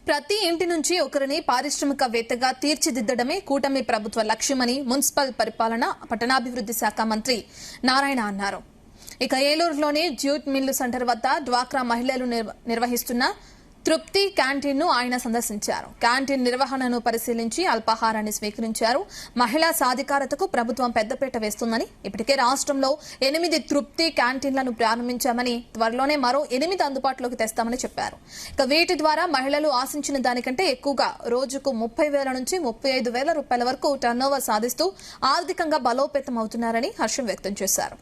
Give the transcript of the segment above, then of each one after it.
ప్రతి ఇంటి నుంచి ఒకరిని పారిశ్రామికవేత్తగా తీర్చిదిద్దడమే కూటమి ప్రభుత్వ లక్ష్యమని మున్సిపల్ పరిపాలన పట్టణాభివృద్ధి శాఖ మంత్రి నారాయణ అన్నారు. ఇక ఏలూరులోని జ్యూట్ మిల్లు సెంటర్ వద్ద డ్వాక్రా మహిళలు నిర్వహిస్తున్న తృప్తి క్యాంటీన్ ను ఆయన సందర్శించారు. క్యాంటీన్ నిర్వహణను పరిశీలించి అల్పాహారాన్ని స్వీకరించారు. మహిళా సాధికారతకు ప్రభుత్వం పెద్దపీట వేస్తుందని, ఇప్పటికే రాష్ట్రంలో 8 తృప్తి క్యాంటీన్లను ప్రారంభించామని, త్వరలోనే మరో 8 అందుబాటులోకి తెస్తామని చెప్పారు. ఇక వీటి ద్వారా మహిళలు ఆశించిన దానికంటే ఎక్కువగా రోజుకు 30,000 నుంచి 35,000 రూపాయల వరకు టర్నోవర్ సాధిస్తూ ఆర్థికంగా బలోపేతం అవుతున్నారని హర్షం వ్యక్తం చేశారు.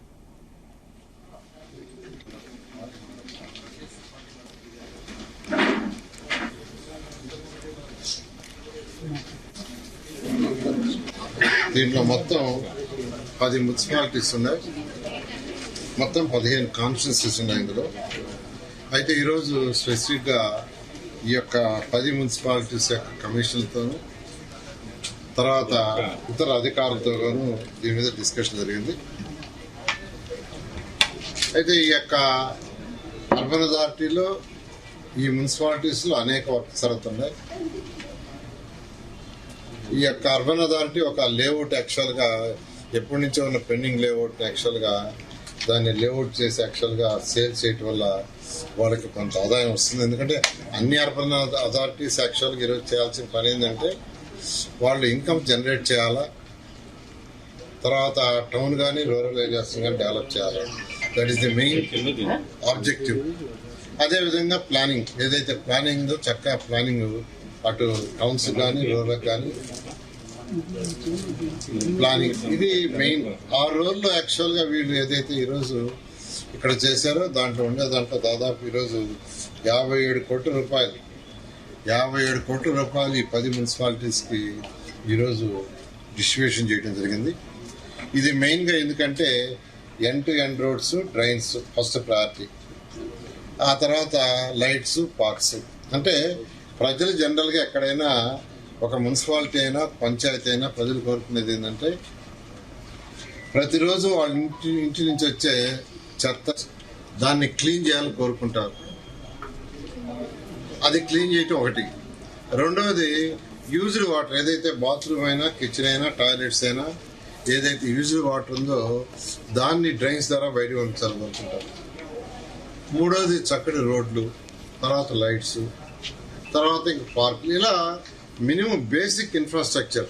దీంట్లో మొత్తం 10 మున్సిపాలిటీస్ ఉన్నాయి. మొత్తం 15 కాన్స్టిట్యున్సీస్ ఉన్నాయి ఇందులో. అయితే ఈరోజు స్పెసిఫిక్గా ఈ యొక్క 10 మున్సిపాలిటీస్ యొక్క కమిషన్లతోనూ తర్వాత ఇతర అధికారులతోనూ దీని మీద డిస్కషన్ జరిగింది. అయితే ఈ యొక్క అర్బన్ అథారిటీలో ఈ మున్సిపాలిటీస్లో అనేక వర్క్ జరుగుతున్నాయి. ఈ యొక్క అర్బన్ అథారిటీ ఒక లేఅవుట్ యాక్చువల్గా ఎప్పటి నుంచో ఉన్న పెండింగ్ లేఅవుట్ యాక్చువల్గా దాన్ని లేఅవుట్ చేసి యాక్చువల్గా సేల్ చేయటం వల్ల వాళ్ళకి కొంత ఆదాయం వస్తుంది. ఎందుకంటే అన్ని అర్బన్ అథారిటీస్ యాక్చువల్గా ఈరోజు చేయాల్సిన పని ఏంటంటే వాళ్ళు ఇన్కమ్ జనరేట్ చేయాలా, తర్వాత టౌన్ కానీ రూరల్ ఏరియాస్ కానీ డెవలప్ చేయాలి. That is the main objective. అదేవిధంగా ప్లానింగ్ ఏదైతే ప్లానింగ్ చక్కగా ప్లానింగ్ అటు టౌన్స్ కానీ రూరల్ కానీ ప్లానింగ్ ఇది మెయిన్. ఆ రోజుల్లో యాక్చువల్గా వీళ్ళు ఏదైతే ఈరోజు ఇక్కడ చేశారో దాంట్లో దాదాపు ఈరోజు 57 కోట్ల రూపాయలు ఈ 10 మున్సిపాలిటీస్కి ఈరోజు డిస్ట్రిబ్యూషన్ చేయడం జరిగింది. ఇది మెయిన్గా ఎందుకంటే end to end roads, drains first priority, ఆ తర్వాత లైట్స్, పార్క్స్. అంటే ప్రజలు జనరల్గా ఎక్కడైనా ఒక మున్సిపాలిటీ అయినా పంచాయతీ అయినా ప్రజలు కోరుకునేది ఏంటంటే ప్రతిరోజు వాళ్ళ ఇంటి నుంచి వచ్చే చెత్త దాన్ని క్లీన్ చేయాలని కోరుకుంటారు. అది క్లీన్ చేయటం ఒకటి. రెండవది యూజ్డ్ వాటర్, ఏదైతే బాత్రూమ్ అయినా కిచెన్ అయినా టాయిలెట్స్ అయినా ఏదైతే యూజ్డ్ వాటర్ ఉందో దాన్ని డ్రైన్స్ ద్వారా బయటకు పంపించాలని కోరుకుంటారు. మూడవది చక్కటి రోడ్లు, తర్వాత లైట్స్, తర్వాత ఇంక పార్కులు, ఇలా మినిమం బేసిక్ ఇన్ఫ్రాస్ట్రక్చర్